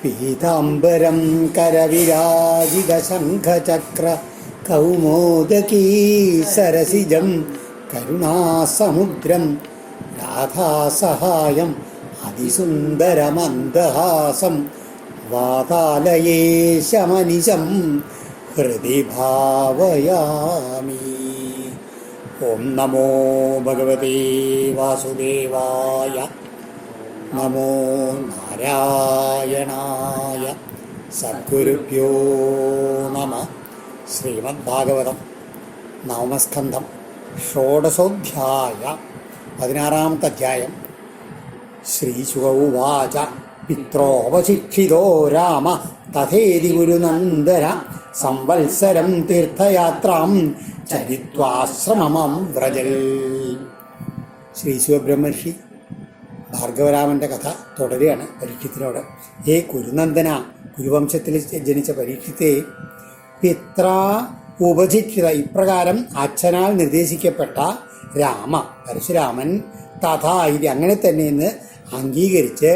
പീതാംബരം കരവിരാജിതശംഖചക്ര കൗമോദകീ സരസിജം കരുണാസമുദ്രം രാധാസഹായം അതിസുന്ദരമന്ദഹാസം വാതാലയേശമനിശം ഹൃദി ഭാവയാമി. ഓം നമോ ഭഗവതേ വാസുദേവായ. നമോ നാരായണായ. സദ്ഗുരുഭ്യോ നമ. ശ്രീമദ്ഭാഗവതം നവമസ്കന്ധം ഷോഡശോധ്യായ 16-ാമത്തെ അധ്യായം. ശ്രീശുക ഉവാച പിത്രോപശിക്ഷിതോ രാമ തഥേതി ഗുരുനന്ദന സംവത്സരം തീർത്ഥയാത്രാം ചരിത്വാശ്രമം വ്രജൽ. ശ്രീശുബ്രഹ്മർഷി ഭാർഗവരാമൻ്റെ കഥ തുടരുകയാണ് പരീക്ഷത്തിനോട്. ഹേ കുരുനന്ദന, കുരുവംശത്തിൽ ജനിച്ച പരീക്ഷത്തെ, പിത്ര ഉപശിക്ഷിത, ഇപ്രകാരം അച്ഛനാൽ നിർദ്ദേശിക്കപ്പെട്ട രാമ പരശുരാമൻ തഥാ ഇത് അങ്ങനെ തന്നെയെന്ന് അംഗീകരിച്ച്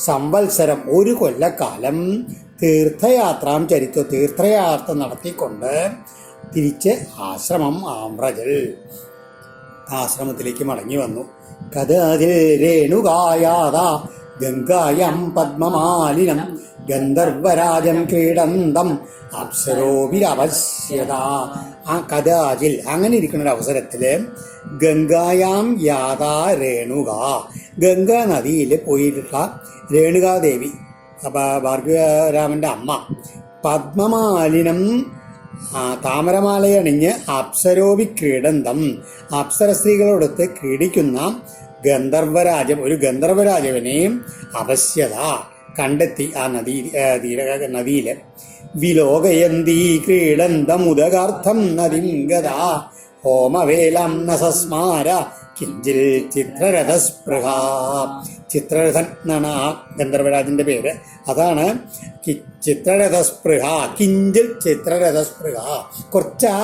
സംവത്സരം ഒരു കൊല്ലക്കാലം തീർത്ഥയാത്രാം ചരിത്വ തീർത്ഥയാത്ര നടത്തിക്കൊണ്ട് തിരിച്ച് ആശ്രമം ആമ്രജൽ ആശ്രമത്തിലേക്ക് മടങ്ങി വന്നു. കഥാതിൽ രേണുകായാത ഗംഗായം പദ്മമാലിനം ഗന്ധർവരാജം ക്രീഡന്തം അപ്സരോഭിരവശ്യത. ആ കഥാതിൽ അങ്ങനെ ഇരിക്കുന്ന ഒരു അവസരത്തില് ഗംഗായാം യാതാ രേണുക, ഗംഗാ നദിയിൽ പോയിട്ടുള്ള രേണുകാദേവി ഭാർഗവരാമന്റെ അമ്മ പദ്മമാലിനം താമരമാലയണിഞ്ഞ് അപ്സരോഭി ക്രീഡന്തം, അപ്സര സ്ത്രീകളോടൊത്ത് ക്രീഡിക്കുന്ന ഗന്ധർവരാജം, ഒരു ഗന്ധർവരാജവിനെ അവശ്യത കണ്ടെത്തി ആ നദിയില്. വിലോകയന്തി ക്രീഡന്തമുദകാർത്ഥം നദിംഗത ഹോമവേലം നസസ്മാര കിഞ്ചിൽ ചിത്രരഥസ്പൃഹ. ചിത്രരഥൻ എന്നാണ് ആ ഗന്ധർവരാജന്റെ പേര്. അതാണ് ചിത്രരഥസ്പൃഹ. കിഞ്ചിൽ ചിത്രരഥസ്പൃഹ. കുറച്ച് ആ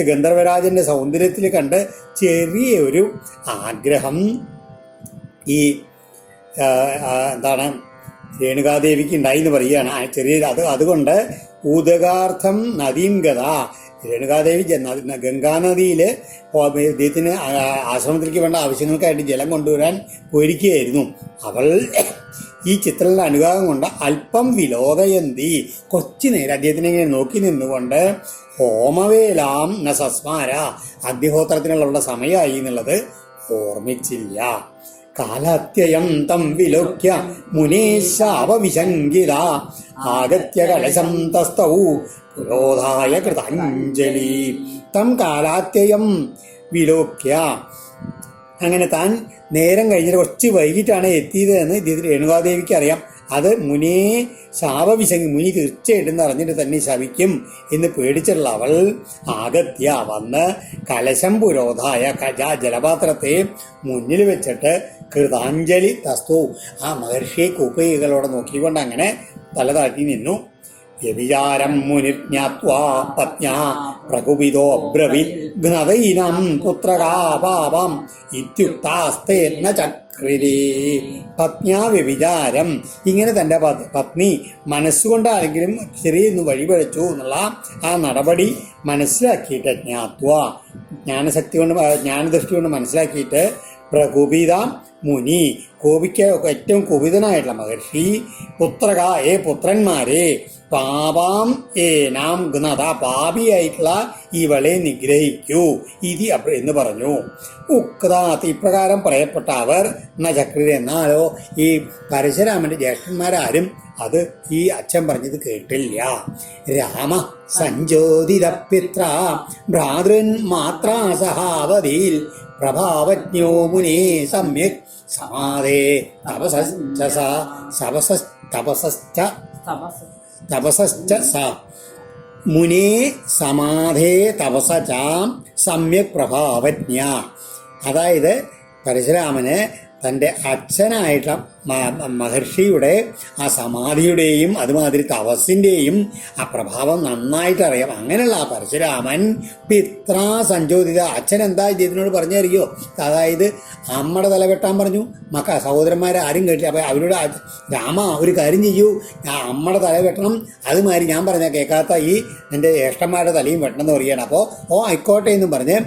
ഗന്ധർവരാജന്റെ സൗന്ദര്യത്തിൽ കണ്ട് ചെറിയൊരു ആഗ്രഹം ഈ എന്താണ് രേണുകാദേവിക്ക് ഉണ്ടായി എന്ന് പറയുകയാണ്. ചെറിയ അതുകൊണ്ട് ഉദകാർത്ഥം നദീം ഗത, രേണുകാദേവി ഗംഗാനദിയിൽ ഇദ്ദേഹത്തിന് ആശ്രമത്തിലേക്ക് വേണ്ട ആവശ്യങ്ങൾക്കായിട്ട് ജലം കൊണ്ടുവരാൻ പോയിരിക്കുകയായിരുന്നു. അവൾ ഈ ചിത്രങ്ങളുടെ അനുഗ്രഹം കൊണ്ട് അല്പം വിലോകയന്തി, കുറച്ചു നേരം അദ്ദേഹത്തിനെ ഇങ്ങനെ നോക്കി നിന്നുകൊണ്ട് ഹോമവേലാം ന സസ്മാര, അഗ്നിഹോത്രത്തിനുള്ള സമയമായി എന്നുള്ളത് ഓർമ്മിച്ചില്ല. കാലാത്യയം തം വിലോക്യ മുനീശാപവിശങ്കിത ആഗത്യ കലശം തസ്തൗ പുരോധായ കൃതാഞ്ജലി. തം കാലാത്യയം വിലോക്യ, അങ്ങനെ താൻ നേരം കഴിഞ്ഞിട്ട് കുറച്ച് വൈകിട്ടാണ് എത്തിയത് എന്ന് ഇദ്ദേഹത്തിന് രേണുകാദേവിക്ക് അറിയാം. അത് മുനിയെ ശാപവിശങ്കി, മുനി തീർച്ചയായിട്ടും അറിഞ്ഞിട്ട് തന്നെ ശപിക്കും എന്ന് പേടിച്ചിട്ടുള്ള അവൾ ആഗത്യ വന്ന് കലശം പുരോധായ ജലപാത്രത്തെ മുന്നിൽ വെച്ചിട്ട് കൃതാഞ്ജലി തസ്തു, ആ മഹർഷിയെ കൂപ്പൈകളോടെ നോക്കിക്കൊണ്ട് അങ്ങനെ തല താഴ്ത്തി നിന്നു. വ്യഭിചാരം മുനിജ്ഞാത്വാ പത്ന്യാ പ്രകുപിതോ ബ്രവീത് ഘ്നതൈനം പുത്രകാപാപം ഇത്യുക്താസ്തേന ചക്രിരേ. പത്ന്യാ വ്യഭിചാരം, ഇങ്ങനെ തൻ്റെ പത്നി മനസ്സുകൊണ്ടാണെങ്കിലും ചെറിയൊന്ന് വഴിപഴച്ചു എന്നുള്ള ആ നടപടി മനസ്സിലാക്കിയിട്ട് ജ്ഞാത്വാ, ജ്ഞാനശക്തി കൊണ്ട് ജ്ഞാനദൃഷ്ടി കൊണ്ട് മനസ്സിലാക്കിയിട്ട് പ്രകുപിത മുനി, ഏറ്റവും കുപിതനായിട്ടുള്ള മഹർഷി, പുത്രക, പുത്രന്മാരെ, പാപാം നാം ഘ്നത, പാപിയായിട്ടുള്ള ഇവളെ നിഗ്രഹിക്കൂ ഇതി എന്ന് പറഞ്ഞു. ഉക്താത്ത്, ഇപ്രകാരം പറയപ്പെട്ട അവർ എന്ന ചക്രി, എന്നാലോ ഈ പരശുരാമന്റെ ജ്യേഷ്ഠന്മാരാരും അത് ഈ അച്ഛൻ പറഞ്ഞത് കേട്ടില്ല. രാമ സഞ്ജോതിത പിത്ര ഭ്രാതൃൻ മാത്രാ സഹാവതിയിൽ പ്രഭാവജ്ഞോ മുനേ സമ്യക് സമാധേ തപസശ്ച സ മുനേ സമാധേ തപസച സമ്യക് പ്രഭാവജ്ഞ. അതായത് പരശുരാമന് തൻ്റെ അച്ഛനായിട്ടുള്ള മഹർഷിയുടെ ആ സമാധിയുടെയും അതുമാതിരി തപസ്സിൻ്റെയും ആ പ്രഭാവം നന്നായിട്ട് അറിയാം. അങ്ങനെയുള്ള ആ പരശുരാമൻ പിത്രാ സഞ്ചോദിത, അച്ഛൻ എന്താ ഇതിനോട് പറഞ്ഞറിയോ? അതായത് അമ്മയുടെ തല വെട്ടാൻ പറഞ്ഞു, സഹോദരന്മാരെ ആരും കേട്ടില്ല. അപ്പം അവരോട് രാമ ഒരു കാര്യം ചെയ്യൂ, ഞാൻ അമ്മയുടെ തല വെട്ടണം, അതുമാതിരി ഞാൻ പറഞ്ഞാൽ കേൾക്കാത്ത ഈ എൻ്റെ ജ്യേഷ്ഠന്മാരുടെ തലയും വെട്ടണം എന്ന് പറയുകയാണ്. അപ്പോൾ ആയിക്കോട്ടെ എന്നും പറഞ്ഞ്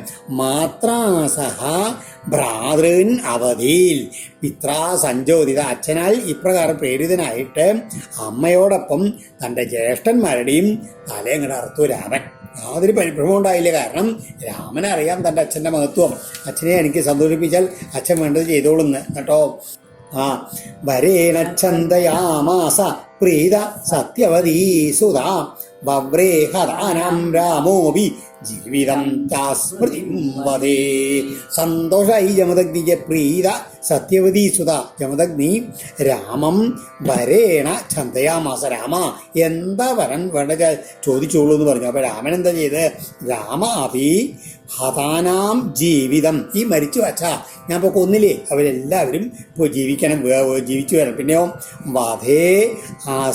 മാത്രാസഹ ഭ്രാതൃൻ അവധിയിൽ പിത്രാ സഞ്ചോദിത, അച്ഛനാൽ ഇപ്രകാരം പ്രേരിതനായിട്ട് അമ്മയോടൊപ്പം തൻ്റെ ജ്യേഷ്ഠന്മാരുടെയും തലയങ്ങടെ അറുത്തു രാമൻ. യാതൊരു പരിഭ്രമം ഉണ്ടായില്ല. കാരണം രാമനറിയാം തൻ്റെ അച്ഛൻ്റെ മഹത്വം. അച്ഛനെ എനിക്ക് സന്തോഷിപ്പിച്ചാൽ അച്ഛൻ വേണ്ടത് ചെയ്തോളുന്ന് കേട്ടോ. വരേണച്ഛന്തയാമാസ പ്രീത സത്യവതീ സുത വവ്രേഹദാനം രാമോപി ജീവിതം സ്മൃതിം വദേ. സന്തോഷമായി ജമദഗ്നിക്ക്. പ്രീത സത്യവതീ സുത, ജമദഗ്നി രാമം വരേണ ഛന്തയാമാസ, രാമ എന്താ വരൻ വേണ്ട ചോദിച്ചോളൂ എന്ന് പറഞ്ഞു. അപ്പൊ രാമൻ എന്താ ചെയ്ത്? രാമ അഭി ഹതാനാം ജീവിതം, ഈ മരിച്ചു വച്ചാ ഞാൻ ഇപ്പോൾ കൊന്നില്ലേ, അവരെല്ലാവരും ഇപ്പോൾ ജീവിക്കണം, ജീവിച്ചു വരണം. പിന്നെയോ വധേ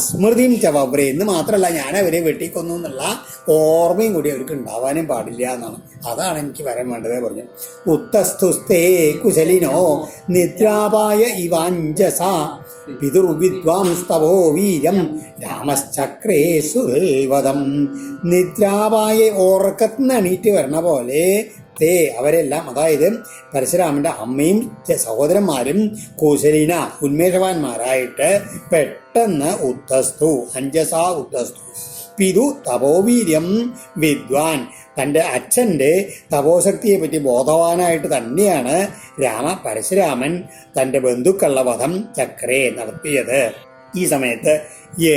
സ്മൃതിയും ചവ്രേ എന്ന് മാത്രമല്ല, ഞാൻ അവരെ വെട്ടിക്കൊന്നു എന്നുള്ള ഓർമ്മയും കൂടി അവർക്ക് ഉണ്ടാവാനും പാടില്ല എന്നാണ്. അതാണ് എനിക്ക് വരാൻ വേണ്ടത് പറഞ്ഞു. ഉത്തസ്തുസ്തേ കുശലിനോ നിദ്രാപായ ഇവാഞ്ജസ പിതൃവിദ്വാംസ്തവോ വീര്യം രാമശ്ചക്രേ സുൽവദം. നിദ്രാപായ ഓർക്കത്തിന് എണീറ്റ് വരണ പോലെ അവരെല്ലാം, അതായത് പരശുരാമന്റെ അമ്മയും സഹോദരന്മാരും കുശലിന ഉന്മേഷവാന്മാരായിട്ട് പെട്ടെന്ന് ഉത്തസ്തു അഞ്ജസ ഉത്തസ്തു പിതു തപോവീര്യം വിദ്വാൻ, തൻ്റെ അച്ഛൻ്റെ തപോശക്തിയെ പറ്റി ബോധവാനായിട്ട് തന്നെയാണ് പരശുരാമൻ തൻ്റെ ബന്ധുക്കളുടെ വധം ചക്രേ നടത്തിയത്. ഈ സമയത്ത്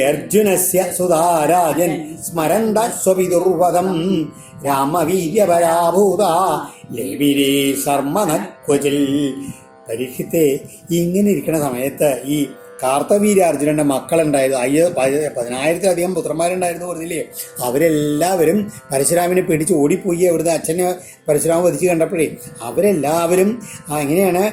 അർജുനസ്യ സുധാരാജൻ സ്മരന്ത സ്വപിതുർവധം രാമവീര്യപരാഭൂത ലേവിരേ ശർമ്മനക്വചിൽ. പരീക്ഷത്തെ ഇങ്ങനെ ഇരിക്കുന്ന സമയത്ത് ഈ കാർത്തവീര്യാർജുനന്റെ മക്കളുണ്ടായിരുന്നു, 10,000-ലധികം പുത്രന്മാരുണ്ടായിരുന്നു പറഞ്ഞില്ലേ. അവരെല്ലാവരും പരശുരാമനെ പിടിച്ച് ഓടിപ്പോയി. അവിടുന്ന് അച്ഛനെ പരശുരാമൻ വധിച്ച് കണ്ടപ്പോഴേ അവരെല്ലാവരും എങ്ങനെയാണ്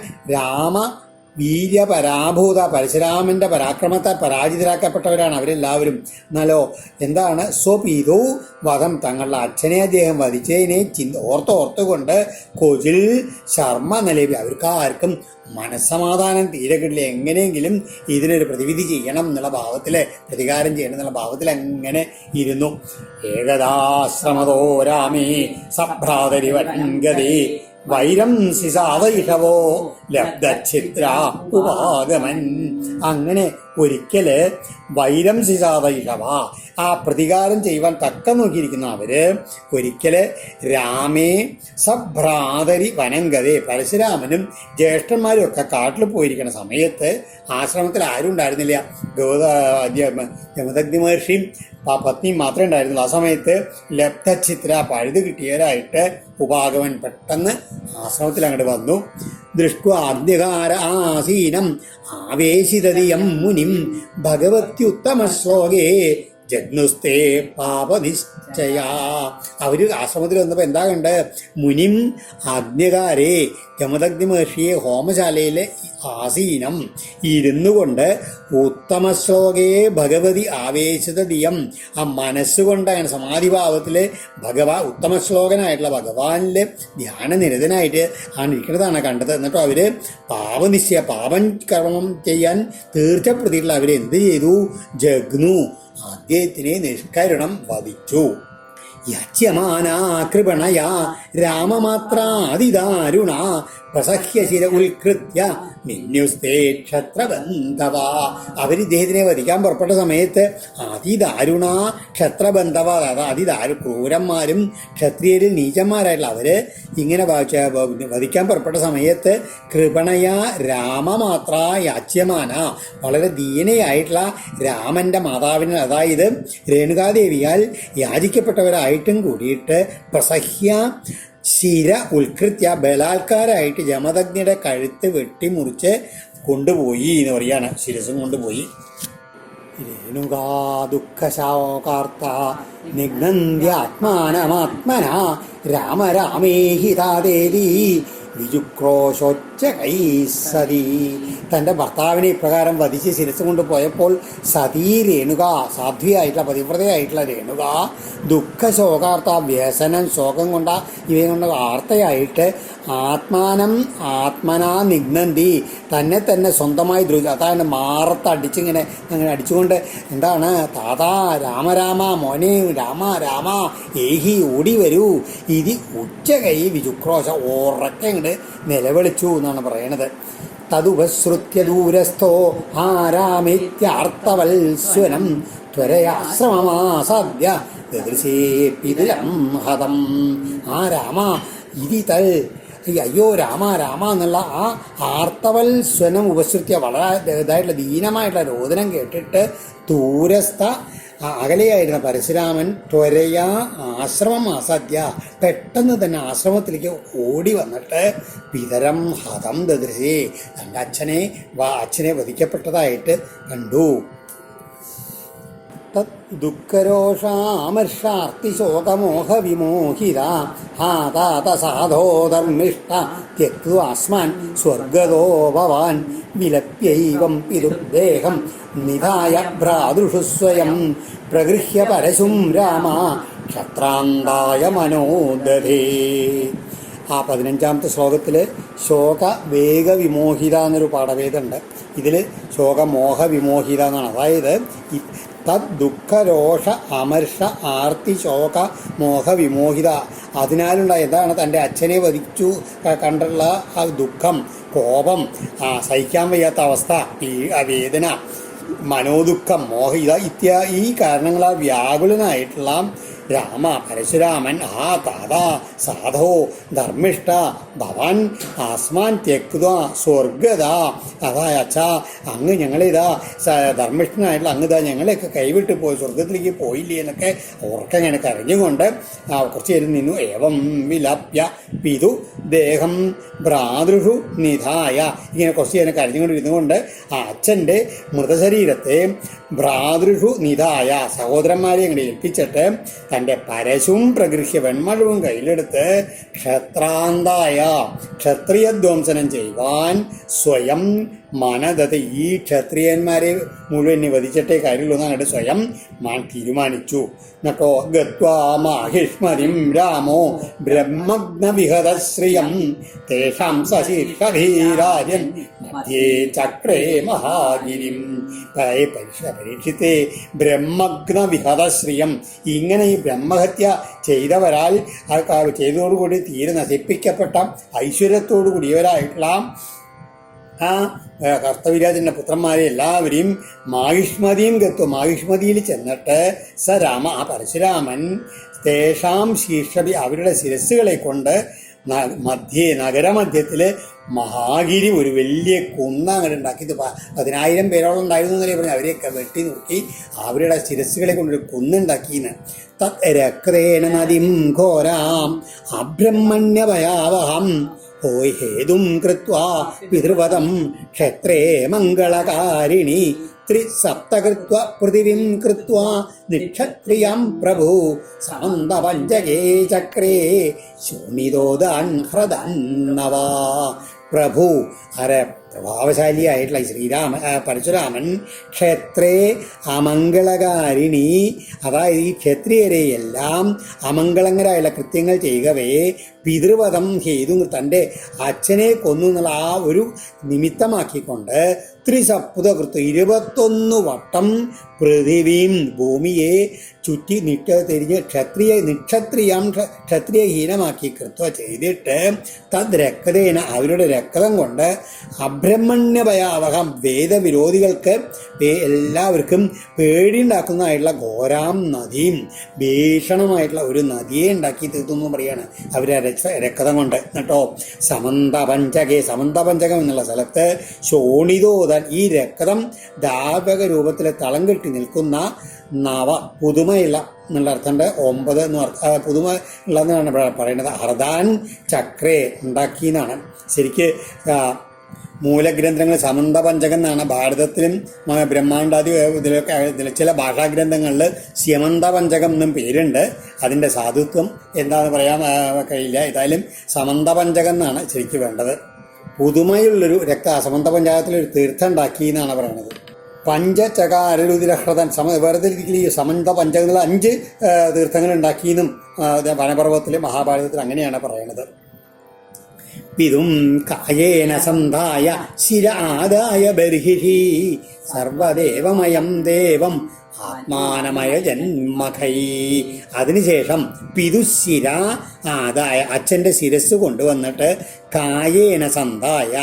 വീര്യപരാഭൂത, പരശുരാമന്റെ പരാക്രമത്താൽ പരാജിതരാക്കപ്പെട്ടവരാണ് അവരെല്ലാവരും. എന്നാലോ എന്താണ് സ്വപീതു വധം, തങ്ങളുടെ അച്ഛനെ അദ്ദേഹം വധിച്ചതിനെ ഓർത്തുകൊണ്ട് കൊജിൽ ശർമ്മ നിലവിൽ അവർക്കാർക്കും മനസ്സമാധാനം തീരെ കിട്ടില്ല. എങ്ങനെയെങ്കിലും ഇതിനൊരു പ്രതിവിധി ചെയ്യണം എന്നുള്ള ഭാവത്തിൽ, പ്രതികാരം ചെയ്യണം എന്നുള്ള ഭാവത്തിൽ അങ്ങനെ ഇരുന്നു. ഏകദാശ്രമതോ രാമേ സഭ്രാതരി വൻഗതേ വൈരം സിസാദൈഷവോ ലബ്ധഛിദ്ര ഉപാഗമൻ. അങ്ങനെ ഒരിക്കല് വൈരം സിസാദൈഷവ, ആ പ്രതികാരം ചെയ്യുവാൻ തക്ക നോക്കിയിരിക്കുന്ന അവര് ഒരിക്കല് രാമേ സഭ്രാതരി വനംഗതേ, പരശുരാമനും ജ്യേഷ്ഠന്മാരും ഒക്കെ കാട്ടിൽ പോയിരിക്കുന്ന സമയത്ത് ആശ്രമത്തിൽ ആരും ഉണ്ടായിരുന്നില്ല. ജമദഗ്നി മഹർഷിയും പത്നിയും മാത്രമേ ഉണ്ടായിരുന്നുള്ളൂ. ആ സമയത്ത് ലബ്ധഛിദ്ര പഴുത് കിട്ടിയവരായിട്ട് ഉപാഗമൻ പെട്ടെന്ന് ആശ്രമത്തിൽ അങ്ങോട്ട് വന്നു. ദൃഷ്ട്വാ അഗ്നികാര ആസീനം ആവേശിതതിയം മുനിം ഭഗവത്യുത്തമ ശ്ലോകേ ജഗ്നുസ്തേ പാപനിശ്ചയ. അവര് ആശ്രമത്തിൽ വന്നപ്പോൾ എന്താ കണ്ട്? മുനിം ആജ്ഞകാരെ, ജമദഗ്നി മഹർഷിയെ ഹോമശാലയിലെ ആസീനം ഇരുന്നു കൊണ്ട് ഉത്തമ ശ്ലോകേ ഭഗവതി ആവേശിതതിയം, ആ മനസ്സുകൊണ്ടാണ് സമാധിഭാവത്തില് ഉത്തമ ശ്ലോകനായിട്ടുള്ള ഭഗവാനിലെ ധ്യാനനിരതനായിട്ട് ആണ് ഇരിക്കുന്നതാണ് കണ്ടത്. എന്നിട്ടോ അവര് പാപനിശ്ചയ, പാപം കർമ്മം ചെയ്യാൻ തീർച്ചപ്പെടുത്തിയിട്ടുള്ള അവരെന്ത് ചെയ്തു? ജഗ്നു, അദ്ദേഹത്തിനെ നിഷ്കരുണം വധിച്ചു. യച്യമാനാ കൃപണയാ രാമമാത്രാതിദാരുണ പ്രസഹ്യശിര ഉത്കൃത്യ മിന്യുസ്തേ ക്ഷത്രബന്ധവ. അവരിദ്ദേഹത്തിനെ വധിക്കാൻ പുറപ്പെട്ട സമയത്ത് അതിദാരുണ ക്ഷത്രബന്ധവ, അതായത് ക്രൂരന്മാരും ക്ഷത്രിയരിൽ നീചന്മാരായിട്ടുള്ള അവര് ഇങ്ങനെ വധിക്കാൻ പുറപ്പെട്ട സമയത്ത് കൃപണയ രാമമാത്ര യാച്യമാന, വളരെ ദീനയായിട്ടുള്ള രാമന്റെ മാതാവിന്, അതായത് രേണുകാദേവിയാൽ യാചിക്കപ്പെട്ടവരായിട്ടും കൂടിയിട്ട് പ്രസഹ്യ ശിര ഉത്കൃത്യ, ബലാത്കാരായിട്ട് ജമദഗ്നിയുടെ കഴുത്ത് വെട്ടിമുറിച്ച് കൊണ്ടുപോയി എന്ന് പറയാണ്. ശിരസും കൊണ്ടുപോയി. രേണുകാ ദുഃഖശോകാർത്ത നിഘ്നന്ത്യാത്മാനമാത്മന രാമ രാമേഹിതാദേവി വിജുക്രോശോച്ച കൈസതി. തൻ്റെ ഭർത്താവിനെ ഇപ്രകാരം വധിച്ച് ശിരസ് കൊണ്ട് പോയപ്പോൾ സതീ രേണുക, സാധ്വിയായിട്ടുള്ള പതിവ്രതയായിട്ടുള്ള രേണുക, ദുഃഖശോകാർത്ത, വ്യസനം ശോകം കൊണ്ട ഇവയെ കൊണ്ട് ആർത്തയായിട്ട് ആത്മനാ നിഘ്നന്തി, തന്നെ തന്നെ സ്വന്തമായി അതായത് മാറത്തടിച്ചിങ്ങനെ അങ്ങനെ അടിച്ചുകൊണ്ട് എന്താണ് താതാ രാമ മോനെ രാമ ഏഹി ഓടി വരൂ ഇതി ഉച്ചകൈ വിജുക്രോശ ഉറക്കെ ഇങ്ങോട്ട് നിലവിളിച്ചു എന്നാണ് പറയണത്. തതുപശ്രുത്യ ദൂരസ്ഥോ ആരാമിത്യാർത്തവത്സ്വനം ത്വരയാശ്രമമാസാദ്യ ദൃശേ പിതുരം ഹതം. ആ രാമ ഇതി തൽ, അയ്യോ രാമ എന്നുള്ള ആ ആർത്തവൽ സ്വനം ഉപസൃത്യ വളരെ ഇതായിട്ടുള്ള ദീനമായിട്ടുള്ള രോദനം കേട്ടിട്ട് ദൂരസ്ഥ അകലെയായിരുന്ന പരശുരാമൻ ത്വരയാ ആശ്രമം ആസാദ്യ, പെട്ടെന്ന് തന്നെ ആശ്രമത്തിലേക്ക് ഓടി വന്നിട്ട് പിതരം ഹതം ദദൃശേ, തൻ്റെ അച്ഛനെ വധിക്കപ്പെട്ടതായിട്ട് കണ്ടു. ദുഃഖരോഷാമർഷാർത്തിശോകമോഹവിമോഹിത ഹാതാത സാധോ ധർമ്മിഷ്ഠ ത്യക്വാസ്മാൻ സ്വർഗതോ ഭവാൻ വിലപ്യൈവം പിതുദേഹം നിധായ ഭ്രാതൃഷു സ്വയം പ്രഗൃഹ്യ പരശും രാമ ക്ഷത്രാന്തായ മനോദധേ. ആ 15ാമത്തെ ശ്ലോകത്തിൽ ശോകവേഗവിമോഹിത എന്നൊരു പാഠഭേദമുണ്ട്. ഇതിൽ ശോകമോഹവിമോഹിത എന്നാണ്. അതായത് തദ് ദുഃഖരോഷ അമർഷ ആർത്തി ശോക മോഹവിമോഹിത, അതിനാലുണ്ടായ എന്താണ് തൻ്റെ അച്ഛനെ വധിച്ചു കണ്ടുള്ള ആ ദുഃഖം, കോപം, സഹിക്കാൻ വയ്യാത്ത അവസ്ഥ, വേദന, മനോദുഃഖം, മോഹിത ഈ കാരണങ്ങളാൽ വ്യാകുലനായിട്ടുള്ള രാമ പരശുരാമൻ ആ താതാ സാധോ ധർമ്മിഷ്ഠ ഭവാൻ ആസ്മാൻ ത്യക്ത സ്വർഗത, അതായ അച്ഛാ അങ്ങ് ഞങ്ങളിതാ ധർമ്മിഷ്ഠനായിട്ടുള്ള അങ്ങ് ഞങ്ങളെയൊക്കെ കൈവിട്ട് പോയി സ്വർഗത്തിലേക്ക് പോയില്ലേ എന്നൊക്കെ ഓർക്ക ഞാൻ കരഞ്ഞുകൊണ്ട് കുറച്ച് നേരം നിന്നു. ഏവം വിലപ്യ പിതു ദേഹം ഭ്രാതൃഷു നിധായ, ഇങ്ങനെ കുറച്ച് നേരം കരഞ്ഞുകൊണ്ടിരുന്നുകൊണ്ട് ആ അച്ഛൻ്റെ മൃതശരീരത്തെ ഭ്രാതൃഷു നിധായ, സഹോദരന്മാരെ ഇങ്ങനെ ഏൽപ്പിച്ചിട്ട് തൻ്റെ പരശും പ്രഗൃഹ്യ വെൺമഴവും കയ്യിലെടുത്ത് ക്ഷത്രാന്തായ ക്ഷത്രിയധ്വംസനം ചെയ്യുവാൻ സ്വയം മനദത, ഈ ക്ഷത്രിയന്മാരെ മുഴുവൻ വധിച്ചിട്ടേ കാര്യമുള്ളൂ എന്നങ്ങോട്ട് സ്വയം തീരുമാനിച്ചു. എന്നിട്ടോ ഗത്വാ മാഹിഷ്മതിം രാമോ ബ്രഹ്മഗ്നവിഹതശ്രിയം തേഷാം സശീർഷധീരാജൻ മധ്യേ ചക്രേ മഹാഗിരിം. പരീക്ഷിത്തെ ബ്രഹ്മഗ്നവിഹതശ്രിയം, ഇങ്ങനെ ഈ ബ്രഹ്മഹത്യ ചെയ്തവരാൽ ചെയ്തതോടുകൂടി തീരെ നശിപ്പിക്കപ്പെട്ട ഐശ്വര്യത്തോടു കൂടിയവരായിട്ടുള്ള ആ കർത്തവ്യരാജൻ്റെ പുത്രന്മാരെ എല്ലാവരെയും മാഹിഷ്മതിയും മാഹിഷ്മതിയിൽ ചെന്നിട്ട് രാമ ആ പരശുരാമൻ തേഷാം ശീർഷഭി, അവരുടെ ശിരസ്സുകളെ കൊണ്ട് നഗരമധ്യത്തിൽ മഹാഗിരി, ഒരു വലിയ കുന്ന അങ്ങനെ ഉണ്ടാക്കി. 10,000 പേരോളം ഉണ്ടായിരുന്നു എന്നല്ലേ പറഞ്ഞു. അവരെയൊക്കെ വെട്ടി നോക്കി അവരുടെ ശിരസ്സുകളെ കൊണ്ടൊരു കുന്നുണ്ടാക്കിന്ന്. തത് രക്തേന നദിം ഘോരാം അബ്രഹ്മണ്യഭയാവഹം ഹേതും കൃത്വാ പിതൃവദം ക്ഷത്രേ മംഗളകാരിണി ത്രിസപ്തകൃത്വ പൃഥിവീം കൃത്വാ നിക്ഷത്രിയം പ്രഭു സമന്തപഞ്ചകേ ചക്രേ ശോണിതോദാൻ ഹൃദന്നവ. പ്രഭു പ്രഭാവശാലിയായിട്ടുള്ള പരശുരാമൻ ക്ഷത്രേ അമംഗളകാരിണി, അതായത് ഈ ക്ഷത്രിയരെയെല്ലാം അമംഗളങ്ങരായുള്ള കൃത്യങ്ങൾ ചെയ്യവേ പിതൃവധം ഹേതു, തൻ്റെ അച്ഛനെ കൊന്നു എന്നുള്ള ആ ഒരു നിമിത്തമാക്കിക്കൊണ്ട് ത്രിസപ്തകൃത്വ 21 വട്ടം പൃഥിവീം ഭൂമിയെ ചുറ്റി തിരിഞ്ഞ് ക്ഷത്രിയഹീനമാക്കി കൃത്വ ചെയ്തിട്ട് തദ് രക്തേന, അവരുടെ രക്തം കൊണ്ട് അബ്രഹ്മണ്യഭയാവഹം, വേദവിരോധികൾക്ക് എല്ലാവർക്കും പേടിയുണ്ടാക്കുന്നതായിട്ടുള്ള ഘോരാം നദിയും, ഭീഷണമായിട്ടുള്ള ഒരു നദിയെ ഉണ്ടാക്കി തീർത്തു പറയാണ് അവരെ രക്തം കൊണ്ട്. എന്നിട്ടോ സമന്തപഞ്ചകം എന്നുള്ള സ്ഥലത്ത് ശോണിതോദൻ, ഈ രക്തം ധാവക രൂപത്തിൽ തളം കെട്ടി നിൽക്കുന്ന പുതുമയുള്ള എന്നുള്ള അർത്ഥമുണ്ട്. 9 എന്ന് പുതുമ ഉള്ളതെന്നാണ് പറയുന്നത്. ഹർദാൻ ചക്രേ ഉണ്ടാക്കി എന്നാണ്. ശരിക്ക് മൂലഗ്രന്ഥങ്ങൾ സമന്ത പഞ്ചകം എന്നാണ്. ഭാരതത്തിലും ബ്രഹ്മാണ്ടാദി ഇതിലൊക്കെ ചില ഭാഷാഗ്രന്ഥങ്ങളിൽ സ്യമന്ത പഞ്ചകം എന്നും പേരുണ്ട്. അതിൻ്റെ സാധുത്വം എന്താണെന്ന് പറയാൻ കഴിയില്ല. ഏതായാലും സമന്ത പഞ്ചകം എന്നാണ് ശരിക്കും വേണ്ടത്. പുതുമയുള്ളൊരു സമന്ത പഞ്ചായത്തിലൊരു തീർത്ഥം ഉണ്ടാക്കി എന്നാണ് പറയുന്നത്. പഞ്ചചകാരരുതിരഹ്രതൻ വേറെ ഈ സമന്ത പഞ്ചകങ്ങൾ 5 തീർത്ഥങ്ങൾ ഉണ്ടാക്കിയെന്നും വനപർവ്വത്തിൽ മഹാഭാരതത്തിൽ അങ്ങനെയാണ് പറയുന്നത്. പിതും കായേന സന്ധായ ശിര ആദായ ബർഹിഹി സർവദേവമയം ദേവം ആത്മാനമയ ജന്മഖൈ. അതിനുശേഷം പിതുശിര ആദായ അച്ഛൻ്റെ ശിരസ് കൊണ്ടുവന്നിട്ട് കായേന സന്ധായ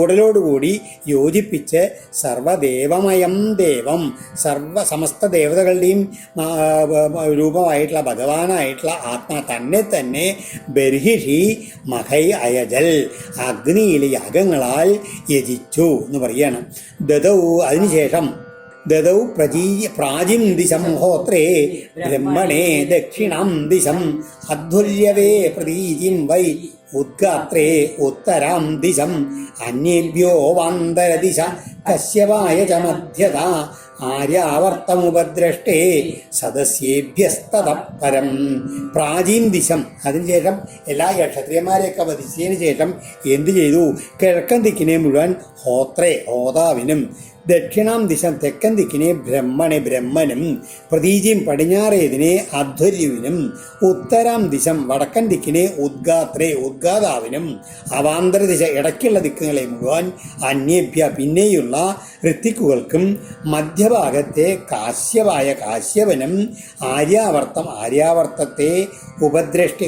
ഉടലോടുകൂടി യോജിപ്പിച്ച് സർവദേവമയം ദേവം സമസ്ത ദേവതകളുടെയും രൂപമായിട്ടുള്ള ഭഗവാനായിട്ടുള്ള ആത്മാ തന്നെ ബർഹിഷി മഖൈ അയജൽ അഗ്നിയിലെ യാഗങ്ങളാൽ യജിച്ചു എന്ന് പറയാണ്. ദദൗ അതിനുശേഷം ദദൗ പ്രാചീം ദിശം ഹോത്രേ ബ്രഹ്മണേ ദക്ഷിണാം ദിശം അധ്വല്യവേ പ്രതീചിം വൈ ഉദ്ഗാത്രേ ഉത്തരാം ദിശം അന്യേഭ്യോ വാന്തരദിശ കശ്യപായ ച മധ്യത ആര്യാവർത്തമുപദ്രഷ്ടേ സദസ്യേഭ്യസ്തതപരം. പ്രാചീൻ ദിശം അതിനുശേഷം എല്ലാ ക്ഷത്രിയന്മാരെയൊക്കെ വധിച്ചതിന് ശേഷം എന്തു ചെയ്തു? കിഴക്കൻ ദിക്കിനെ മുഴുവൻ ഹോത്രേ ഹോതാവിനും, ദക്ഷിണാം ദിശം തെക്കൻ ദിക്കിനെ ബ്രഹ്മനും, പ്രതീചിയും പടിഞ്ഞാറേതിനെ അധ്വര്യുവിനും, ഉത്തരാം ദിശം വടക്കൻ ദിക്കിനെ ഉദ്ഗാതാവിനും, അവാന്തര ദിശ ഇടയ്ക്കുള്ള ദിക്കുകളെ മുഴുവൻ അന്യേഭ്യ പിന്നെയുള്ള ഋത്തിക്കുകൾക്കും, മധ്യഭാഗത്തെ കാശ്യപനും, ആര്യാവർത്തത്തെ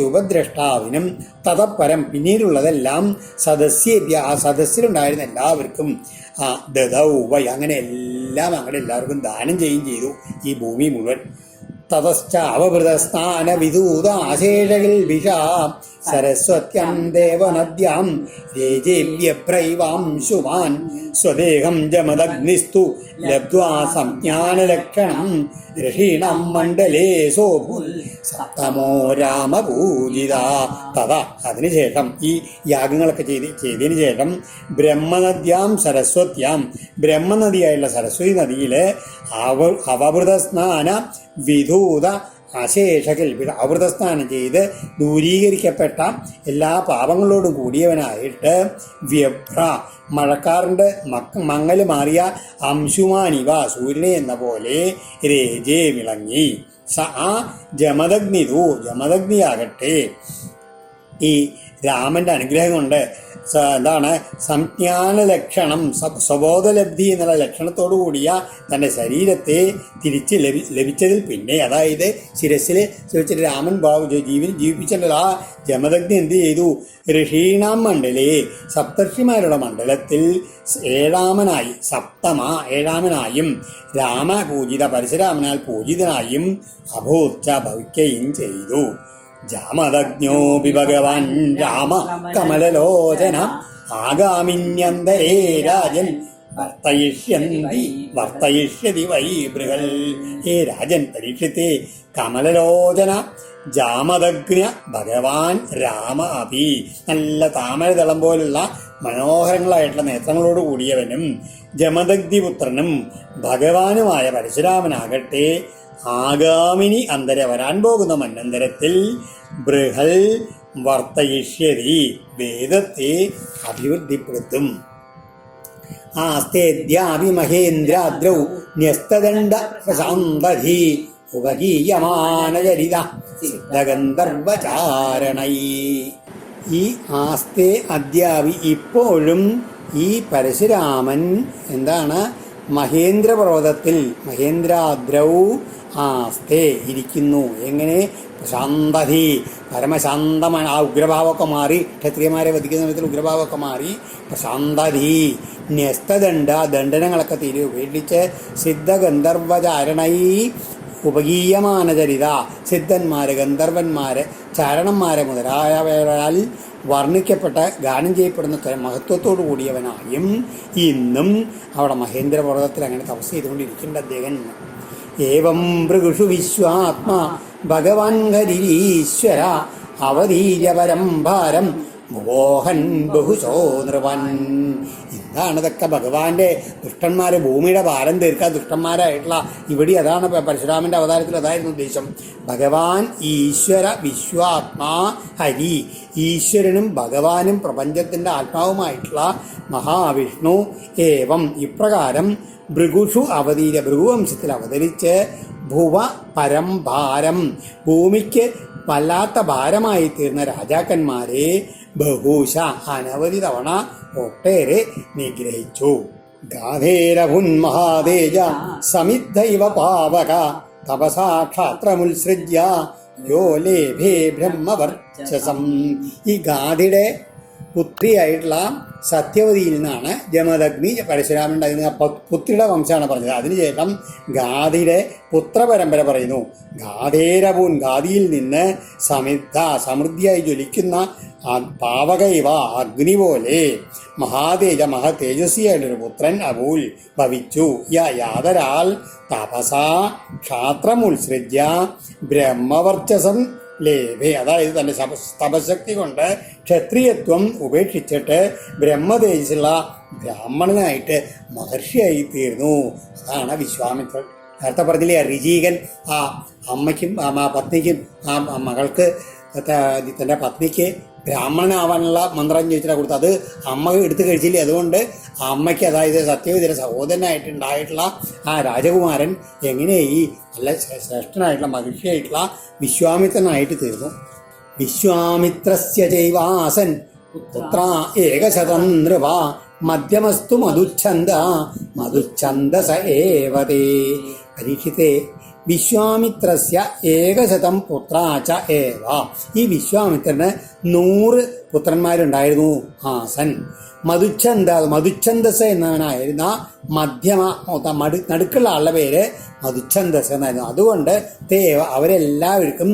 ഉപദ്രഷ്ടാവിനും, തതപ്പരം പിന്നീടുള്ളതെല്ലാം സദസ്യേഭ്യ ആ സദസ്സിലുണ്ടായിരുന്ന എല്ലാവർക്കും ദദൗ വൈ അങ്ങനെ എല്ലാം അങ്ങനെ എല്ലാവർക്കും ദാനം ചെയ്യുകയും ചെയ്തു ഈ ഭൂമി മുഴുവൻ. തതശ്ച അവഭൃതസ്നാന വിദൂതാശേഷകിൽഭിഷാം സരസ്വത്യം ദേവനദ്യാം രേജേഭ്യഭ്രൈവാംശുമാൻ സ്വദേഹം ജമദഗ്നിസ്തു ലബ്ധ്വാ സംജ്ഞാനലക്ഷണം ഋഷീണം മണ്ഡലേ സോഭുൽ സപ്തമോ രാമപൂജിത. തഥാ അതിനുശേഷം ഈ യാഗങ്ങളൊക്കെ ചെയ്തതിന് ശേഷം ബ്രഹ്മനദ്യാം സരസ്വത്യാം ബ്രഹ്മനദിയായുള്ള സരസ്വതി നദിയിൽ അവഭൃതസ്നാന വിധൂത അശേഷകിൽ അമൃതസ്നാനം ചെയ്ത് ദൂരീകരിക്കപ്പെട്ട എല്ലാ പാപങ്ങളോടും കൂടിയവനായിട്ട് വ്യഭ്ര മഴക്കാറിൻ്റെ മങ്ങൽ മാറിയ അംശുമാനിവ സൂര്യനെ എന്ന പോലെ രേജേ വിളങ്ങി. ആ ജമദഗ്നിയാകട്ടെ ഈ രാമൻ്റെ അനുഗ്രഹം കൊണ്ട് എന്താണ് സംജ്ഞാനലക്ഷണം സ്വബോധലബ്ധി എന്നുള്ള ലക്ഷണത്തോടു കൂടിയ തൻ്റെ ശരീരത്തെ തിരിച്ച് ലഭിച്ചതിൽ പിന്നെ അതായത് ശിരസിൽ വെച്ചിട്ട് രാമൻ ജീവിപ്പിച്ചിട്ടുള്ള ആ ജമദഗ്നി എന്ത് ചെയ്തു? ഋഷീണാം മണ്ഡലേ സപ്തർഷിമാരുടെ മണ്ഡലത്തിൽ ഏഴാമനായും രാമപൂജിത പരശുരാമനാൽ പൂജിതനായും ഭവിക്കുകയും ചെയ്തു. ജാമദഗ്നോപി ഭഗവാൻ രാമ കമലലോചന ആഗാമിന്യന്തരേ രാജൻ വർത്തയിഷ്യതി വൈ ബൃഹൽ. ഹേ രാജൻ പരീക്ഷിത്തെ കമലലോചന ജാമദഗ്ന ഭഗവാൻ രാമ അഭി നല്ല താമരതളം പോലുള്ള മനോഹരങ്ങളായിട്ടുള്ള നേത്രങ്ങളോട് കൂടിയവനും ജമദഗ്നിപുത്രനും ഭഗവാനുമായ പരശുരാമനാകട്ടെ ആഗാമിനി അന്തര വരാൻ പോകുന്ന മന്നന്തരത്തിൽ ബൃഹൽ വർത്തയിഷ്യതി വേദത്തെ അഭിവൃദ്ധിപ്പെടുത്തും. ആസ്തേദ്യാപി മഹേന്ദ്രാദ്രൗ ന്യസ്തദണ്ഡ പ്രശാന്തധി ഉപഗീയമാനചരിത സിദ്ധഗന്ധർവചാരണൈ. ഈ ആസ്തേ അദ്യാപി ഇപ്പോഴും ഈ പരശുരാമൻ എന്താണ് മഹേന്ദ്രപർവ്വതത്തിൽ മഹേന്ദ്രാദ്രൗ ആസ്തേ ഇരിക്കുന്നു. എങ്ങനെ? ശാന്തധി പരമശാന്തമാണ്. ആ ഉഗ്രഭാവമൊക്കെ മാറി ക്ഷത്രിയന്മാരെ വധിക്കുന്ന വിധത്തിൽ ഉഗ്രഭാവമൊക്കെ മാറി പ്രശാന്തധി ദണ്ഡനങ്ങളൊക്കെ ഉപേക്ഷിച്ച് സിദ്ധഗന്ധർവചാരണൈ ഉപഗീയമാനചരിത സിദ്ധന്മാര് ഗന്ധർവന്മാര് ചാരണന്മാരെ മുതലായവരാൽ വർണ്ണിക്കപ്പെട്ട ഗാനം ചെയ്യപ്പെടുന്ന മഹത്വത്തോടു കൂടിയവനായും ഇന്നും അവിടെ മഹേന്ദ്രപർവ്വതത്തിൽ അങ്ങനെ തപസ് ചെയ്തുകൊണ്ടിരിക്കേണ്ട അദ്ദേഹം. ഏവം ഭൃഗുഷു വിശ്വാത്മാ ഭഗവാൻ ഹരീശ്വര അവധീര്യ പരംഭാരം മോഹൻ ബഹുശോ നൃവൻ. എന്താണ് ഇതൊക്കെ? ഭഗവാന്റെ ദുഷ്ടന്മാരെ ഭൂമിയുടെ ഭാരം തീർക്കാൻ ദുഷ്ടന്മാരായിട്ടുള്ള ഇവിടെ അതാണ് പരശുരാമന്റെ അവതാരത്തിൽ അതായിരുന്നു ഉദ്ദേശം. ഭഗവാൻ ഈശ്വര വിശ്വാത്മാ ഹരി, ഈശ്വരനും ഭഗവാനും പ്രപഞ്ചത്തിന്റെ ആത്മാവുമായിട്ടുള്ള മഹാവിഷ്ണു ഏവം ഇപ്രകാരം ഭൃഗുഷു ഭൃഗുവംശത്തിൽ അവതരിച്ച് ഭുവ പരംഭാരം, ഭൂമിക്ക് വല്ലാത്ത ഭാരമായി തീർന്ന രാജാക്കന്മാരെ ബഹൂശ അനവധി തവണ ഒട്ടേറെ നിഗ്രഹിച്ചു. ഗാധേരഭുൻ മഹാതേജ സമിദ്ധൈവ പാവക തപസാ ക്ഷാത്രമുത്സൃജ്യ യോ ലേഭേ ബ്രഹ്മവർച്ചസം. ഈ ഗാധിയുടെ പുത്രിയായിട്ടുള്ള സത്യവതിയിൽ നിന്നാണ് ജമദഗ്നി പരശുരാമൻ ഉണ്ടായിരുന്ന പുത്രിയുടെ വംശമാണ് പറഞ്ഞത്. അതിനുശേഷം ഗാധിയുടെ പുത്രപരമ്പര പറയുന്നു. ഗാധേരപൂൻ, ഗാദിയിൽ നിന്ന് സമൃദ്ധിയായി ജ്വലിക്കുന്ന പാവകൈവ അഗ്നി പോലെ മഹാതേജ തേജസ്വിയായിട്ടൊരു പുത്രൻ അബൂൽ ഭവിച്ചു. യാതൊരാൾ തപസാ ക്ഷാത്രമുത്സൃജ്യ ബ്രഹ്മവർച്ചസം ലേഭേ, അതായത് തന്റെ തപശക്തി കൊണ്ട് ക്ഷത്രിയത്വം ഉപേക്ഷിച്ചിട്ട് ബ്രഹ്മതേജസ്സുള്ള ബ്രാഹ്മണനായിട്ട് മഹർഷിയായി തീർന്നു. അതാണ് വിശ്വാമിത്രൻ. നേരത്തെ പറഞ്ഞില്ലേ, ഋചീകൻ ആ അമ്മയ്ക്കും പത്നിക്കും മകൾക്ക് തൻ്റെ പത്നിക്ക് ബ്രാഹ്മണനാവാനുള്ള മന്ത്രം ചോദിച്ചിട്ടാണ് കൊടുത്തത്. അത് അമ്മ എടുത്തു കഴിച്ചില്ലേ. അതുകൊണ്ട് അമ്മയ്ക്ക്, അതായത് സത്യവതിയുടെ സഹോദരനായിട്ടുണ്ടായിട്ടുള്ള ആ രാജകുമാരൻ എങ്ങനെ ഈ നല്ല ശ്രേഷ്ഠനായിട്ടുള്ള മഹർഷിയായിട്ടുള്ള വിശ്വാമിത്രനായിട്ട് തീർന്നു. വിശ്വാമിത്രസ്യ ചൈവാസൻ പുത്ര ഏകശതം നൃപ മധ്യമസ്തു മധുച്ഛന്ദസ ഏവതേ. പരീക്ഷിതേ വിശ്വാമിത്രസ്യ ഏകശതം പുത്രാച ഏവ. ഈ വിശ്വാമിത്രന് 100 പുത്രന്മാരുണ്ടായിരുന്നു. ആസൻ മധുച്ഛന്ദസ് എന്നവനായിരുന്ന മധ്യമ നടുക്കുള്ള ആളുടെ പേര് മധുച്ഛന്ദസ് എന്നായിരുന്നു. അതുകൊണ്ട് അവരെല്ലാവർക്കും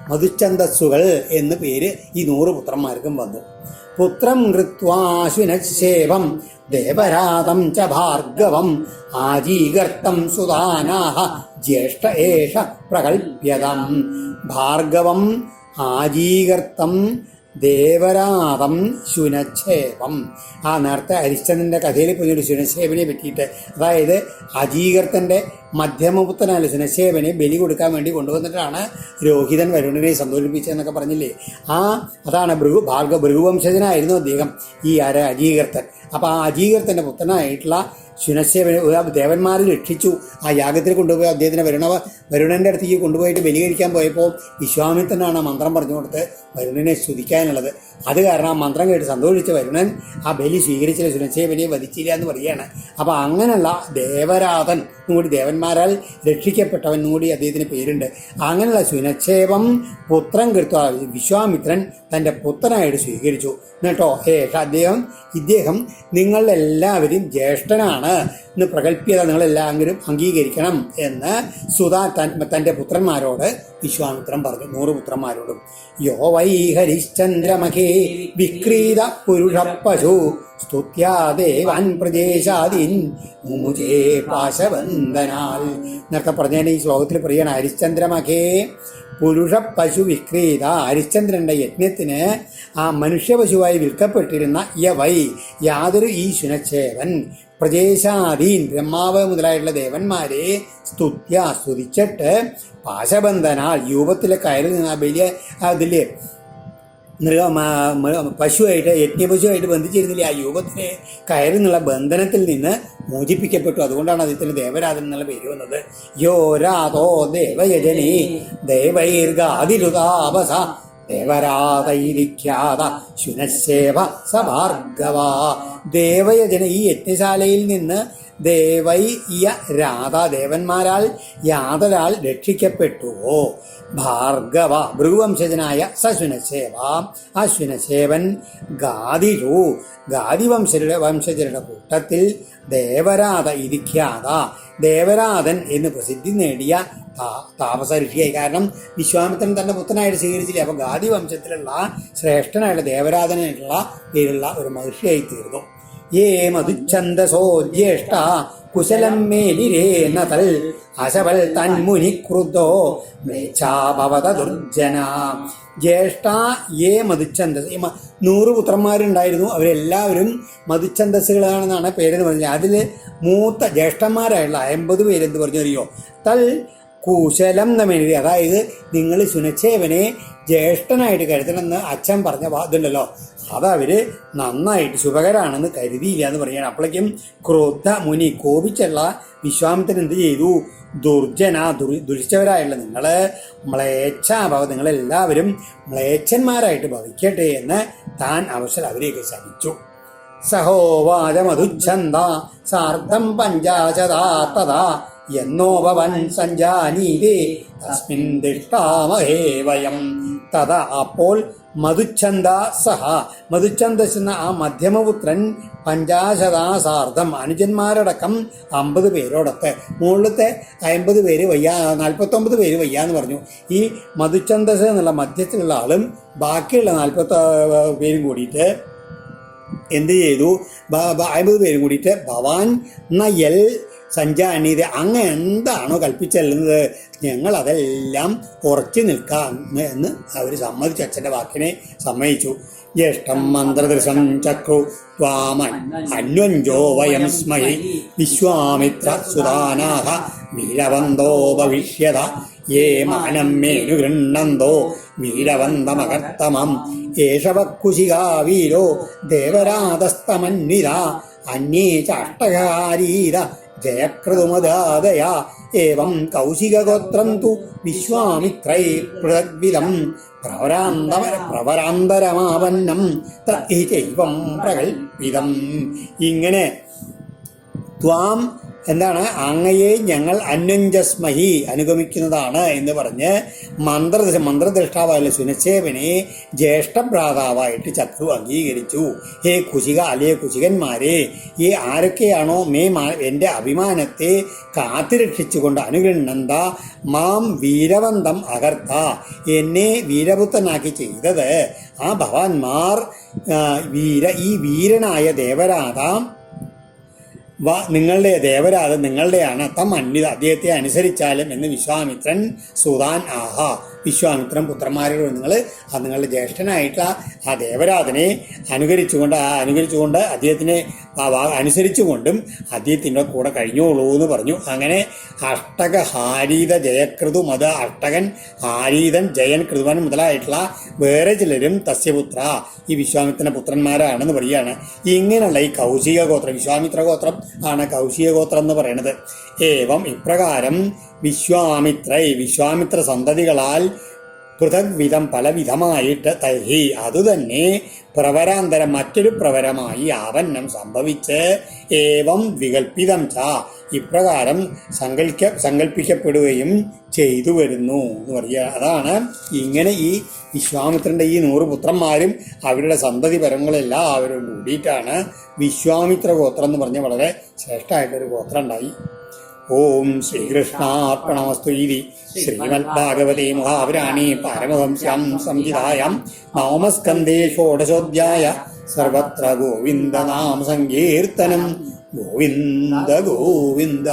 മധുച്ഛന്ദസ്സുകൾ എന്ന് പേര് ഈ 100 പുത്രന്മാർക്കും വന്നു. പുത്രം കൃത്വാശുനശേവം ദേവരാതം ച ഭാർഗവം ആജീകർത്തം സുതാനാഹ ജ്യേഷ്ഠ ഏഷ പ്രകൽപ്യതം. ഭാർഗവം ആജീകർത്തം ദേവരാതം ശുനച്ഛേപം. ആ നേരത്തെ ഹരിശ്ചന്ദ്രന്റെ കഥയിൽ പറഞ്ഞൊരു ശുനച്ഛേപനെ പറ്റിയിട്ട്, അതായത് അജീകർത്തന്റെ മധ്യമപുത്രനായ ശുനച്ഛേപനെ ബലി കൊടുക്കാൻ വേണ്ടി കൊണ്ടുവന്നിട്ടാണ് രോഹിതൻ വരുണനെ സന്തോഷിപ്പിച്ചതെന്നൊക്കെ പറഞ്ഞില്ലേ. അതാണ് ഭൃഗുവംശജനായിരുന്നു അദ്ദേഹം, ഈ അജീകർത്തൻ. അപ്പൊ ആ അജീകർത്തന്റെ പുത്രനായിട്ടുള്ള ശുനച്ഛേപനെ ദേവന്മാരെ രക്ഷിച്ചു. ആ യാഗത്തിൽ കൊണ്ടുപോയി അദ്ദേഹത്തിനെ വരുണന്റെ അടുത്തേക്ക് കൊണ്ടുപോയിട്ട് ബലി കഴിക്കാൻ പോയപ്പോൾ വിശ്വാമിത്രനാണ് ആ മന്ത്രം പറഞ്ഞു കൊടുത്ത് വരുണനെ സ്തുതിക്കാനുള്ളത്. അത് കാരണം ആ മന്ത്രം കേട്ട് സന്തോഷിച്ച വരുണൻ ആ ബലി സ്വീകരിച്ചില്ല, ശുനച്ഛേപനെ വധിച്ചില്ല എന്ന് പറയുകയാണ്. അപ്പൊ അങ്ങനെയുള്ള ദേവരാതൻ കൂടി, ദേവന്മാരാൽ രക്ഷിക്കപ്പെട്ടവൻ കൂടി അദ്ദേഹത്തിന് പേരുണ്ട്. അങ്ങനെയുള്ള ശുനച്ഛേപം പുത്രൻ കൃത്വ വിശ്വാമിത്രൻ തന്റെ പുത്രനായിട്ട് സ്വീകരിച്ചു. എന്നിട്ടോ ഇദ്ദേഹം നിങ്ങളെല്ലാവരും ജ്യേഷ്ഠനാണ് എന്ന് പ്രകൽപ്യത നിങ്ങളെല്ലാവരും അംഗീകരിക്കണം എന്ന് തന്റെ പുത്രന്മാരോട് വിശ്വാമിത്രൻ പറഞ്ഞു. 100 പുത്രന്മാരോടും. യോ വൈ ഹരിശ്ചന്ദ്രമഖേ വിക്രീത പുരുഷ പശു സ്തുത്യാ ദേവാൻ പ്രദേശാദീൻ മുമുചേ പാശവന്ദനാൽ. നേരത്തെ പറഞ്ഞതിന് ഈ ശ്ലോകത്തിൽ പറയണ ഹരിശ്ചന്ദ്രമഖേ പുരുഷ പശു വിക്രീത. ഹരിശ്ചന്ദ്രന്റെ യജ്ഞത്തിന് ആ മനുഷ്യപശുവായി വിൽക്കപ്പെട്ടിരുന്ന യാതൊരു ഈ ശുനച്ഛേവൻ പ്രദേശാദീൻ ബ്രഹ്മാവ് മുതലായിട്ടുള്ള ദേവന്മാരെ സ്തുതിച്ചിട്ട് പാശബന്ധനാൽ രൂപത്തിലെ കയറിൽ നിന്ന് അതില് പശുവായിട്ട് യജ്ഞപശുവായിട്ട് ബന്ധിച്ചിരുന്നില്ല. ആ യൂപത്തിലെ കയറിൽ നിന്നുള്ള ബന്ധനത്തിൽ നിന്ന് മോചിപ്പിക്കപ്പെട്ടു. അതുകൊണ്ടാണ് അദ്ദേഹത്തിന് ദേവരാജൻ എന്നുള്ള പേര് വന്നത്. യോ രാതോ ദേവയജനേ ദേവൈർഗാതിരുതാപസ ദേവരാതൈരിഖ്യാത ശുനശേവ സഭാർഗവ. ദേവയജന, ഈ യജ്ഞശാലയിൽ നിന്ന് ദേവന്മാരാൽ യാതൊരാൾ രക്ഷിക്കപ്പെട്ടുവോ ഭാർഗവ ഭൃഗുവംശജനായ സശുനശേവ. ആ ശുനശേവൻ ഗാദി വംശജരുടെ കൂട്ടത്തിൽ ദേവരാത ഇരിഖ്യാത, ദേവരാതൻ എന്ന് പ്രസിദ്ധി നേടിയ താപസ ഋഷിയായി. കാരണം വിശ്വാമിത്രൻ തന്റെ പുത്രനായിട്ട് സ്വീകരിച്ചില്ല. അപ്പൊ ഗാദി വംശത്തിലുള്ള ശ്രേഷ്ഠനായുള്ള ദേവരാതനായിട്ടുള്ള പേരുള്ള ഒരു മഹർഷിയായി തീർന്നു. യേ മധുച്ഛന്ദസോ ജ്യേഷ്ഠ കുശലം മേലിരേന തൽ അശവൽ തന്മുനി ക്രുദ്ധോ മേച്ഛാഭവത ദുർജന. ജ്യേഷ്ഠ ഏ മധുച്ഛന്ദസ്. 100 പുത്രന്മാരുണ്ടായിരുന്നു. അവരെല്ലാവരും മധുച്ഛന്ദസ്സുകളാണെന്നാണ് പേരെന്ന് പറഞ്ഞത്. അതിൽ മൂത്ത ജ്യേഷ്ഠന്മാരായുള്ള 50 പേരെന്ത് പറഞ്ഞറിയോ? തൽ കുശലം എന്നമേനി, അതായത് നിങ്ങൾ സുനച്ഛേവനെ ജ്യേഷ്ഠനായിട്ട് കരുതണമെന്ന് അച്ഛൻ പറഞ്ഞ ഇതുണ്ടല്ലോ, അതവര് നന്നായിട്ട് ശുഭകരാണെന്ന് കരുതിയില്ല എന്ന് പറയുകയാണ്. അപ്പോഴേക്കും ക്രോധ മുനി കോപിച്ചുള്ള വിശ്വാമിത്രൻ എന്ത് ചെയ്തു? ദുർജന, ദുഷിച്ചവരായുള്ള നിങ്ങള് മ്ലേച്ഛാഭവ, നിങ്ങളെല്ലാവരും മ്ലേച്ഛന്മാരായിട്ട് ഭവിക്കട്ടെ എന്ന് താൻ അവരെയൊക്കെ ശപിച്ചു. സഹോവാച മധുച്ഛന്ദ സാർദ്ധം പഞ്ചാശതാ തഥാ എന്നോപവൻ സഞ്ജാനീതേ തസ്മിൻ ദിഷ്ടാമഹേ വയം. തഥാ അപ്പോൾ മധുച്ഛന്ദ സഹ, മധുച്ഛന്ദസ് എന്ന ആ മധ്യമപുത്രൻ പഞ്ചാശതാസാർദ്ധം അനുജന്മാരടക്കം 50 പേരോടൊത്ത്, മുകളിലത്തെ 50 പേര് വയ്യ, 49 പേര് വയ്യ എന്ന് പറഞ്ഞു. ഈ മധുച്ഛന്ദസ് എന്നുള്ള മധ്യത്തിലുള്ള ആളും ബാക്കിയുള്ള 40 പേരും കൂടിയിട്ട് എന്ത് ചെയ്തു? 50 പേരും കൂടിയിട്ട് ഭവാൻ നയൽ സഞ്ജാനീത്, അങ്ങ് എന്താണോ കൽപ്പിച്ചല്ലുന്നത് ഞങ്ങളതെല്ലാം ഉറച്ചു നിൽക്കാം എന്ന് അവർ സമ്മതിച്ചു. അച്ഛൻ്റെ വാക്കിനെ സമ്മതിച്ചു. ജ്യേഷ്ഠം മന്ത്രദൃശം ചക്രു ത്വാമൻ അന്വഞ്ചോ വയം സ്മഹി വിശ്വാമിത്ര സുതാനാഹ വീരവന്തോ ഭവിഷ്യത യേ മാനം മേനു ഗൃണ്ണന്തോ വീരവന്തമകർത്തമം ഏഷവക്കുശികാ വീരോ ദേവരാതസ്തമന്വിത അന്യേ ചാഷ്ടകാരീത ജയക്രതുമദാദയാ ഏവം കൗശികഗോത്രം തു വിശ്വാമിത്രൈ പൃഥഗ്വിധം പ്രവരാന്തരമാപന്നം തദ്ധി ചൈവം പ്രകൽപിതം. ഇങ്ങനെ ത്വാം എന്താണ്? അങ്ങയെ ഞങ്ങൾ അന്വഞ്ചസ്മഹി അനുഗമിക്കുന്നതാണ് എന്ന് പറഞ്ഞ് മന്ത്രദ്രഷ്ടാവായ സുനച്ഛേവനെ ജ്യേഷ്ഠഭ്രാതാവായിട്ട് ചക്രു അംഗീകരിച്ചു. ഹേ കുശിക, അല്ലേ കുശികന്മാരെ, ഈ ആരൊക്കെയാണോ എൻ്റെ അഭിമാനത്തെ കാത്തുരക്ഷിച്ചുകൊണ്ട് അനുഗൃണ്ണന്ത മാം വീരവന്തം അകർത്ത, എന്നെ വീരപുത്രനാക്കി ചെയ്തത് ആ ഭവാന്മാർ ഈ വീരനായ ദേവരാധ നിങ്ങളുടെ ദേവരാധൻ നിങ്ങളുടെയാണ്. തം അന്വിത, അദ്ദേഹത്തെ അനുസരിച്ചാലും എന്ന് വിശ്വാമിത്രൻ സുതാൻ ആഹാ, വിശ്വാമിത്രൻ പുത്രന്മാരോട് നിങ്ങളുടെ ജ്യേഷ്ഠനായിട്ടുള്ള ആ ദേവരാധനെ അനുകരിച്ചുകൊണ്ട് അദ്ദേഹത്തിനെ അനുസരിച്ചുകൊണ്ടും അദ്ദേഹത്തിൻ്റെ കൂടെ കഴിഞ്ഞോളൂ എന്ന് പറഞ്ഞു. അങ്ങനെ അഷ്ടക ഹാരീത ജയക്രതു മത അഷ്ടകൻ ഹാരീതൻ ജയൻ കൃതുവൻ മുതലായിട്ടുള്ള വേറെ ചിലരും തസ്യപുത്ര, ഈ വിശ്വാമിത്രന്റെ പുത്രന്മാരാണെന്ന് പറയുകയാണ്. ഇങ്ങനെയുള്ള ഈ കൗശിക ഗോത്രം, വിശ്വാമിത്ര ഗോത്രം ആണ് കൗശിക ഗോത്രം എന്ന് പറയുന്നത്. ഏവം ഇപ്രകാരം വിശ്വാമിത്ര സന്തതികളാൽ പൃഥഗ്വിധം പലവിധമായിട്ട് തൈഹി അതുതന്നെ പ്രവരാന്തരം മറ്റൊരു പ്രവരമായി ആവന്നം സംഭവിച്ച് ഏവം വികൽപ്പിതം ച ഇപ്രകാരം സങ്കല്പിക്കപ്പെടുകയും ചെയ്തു വരുന്നു എന്ന് പറയുക. അതാണ് ഇങ്ങനെ ഈ വിശ്വാമിത്രൻ്റെ ഈ 100 പുത്രന്മാരും അവരുടെ സന്തതി പരങ്ങളെല്ലാവരും കൂടിയിട്ടാണ് വിശ്വാമിത്ര ഗോത്രം എന്ന് പറഞ്ഞ വളരെ ശ്രേഷ്ഠമായിട്ടൊരു ഗോത്രം ഉണ്ടായി. ഓം ശ്രീകൃഷ്ണാർപ്പണമസ്തു. ഇതി ശ്രീമദ്ഭാഗവതേ മഹാപുരാണേ പാരമഹംസ്യാം സംഹിതായാം നവമസ്കന്ധേ ഷോഡശോധ്യായ സർവത്ര ഗോവിന്ദനാമ സങ്കീർത്തനം. ഗോവിന്ദ ഗോവിന്ദ.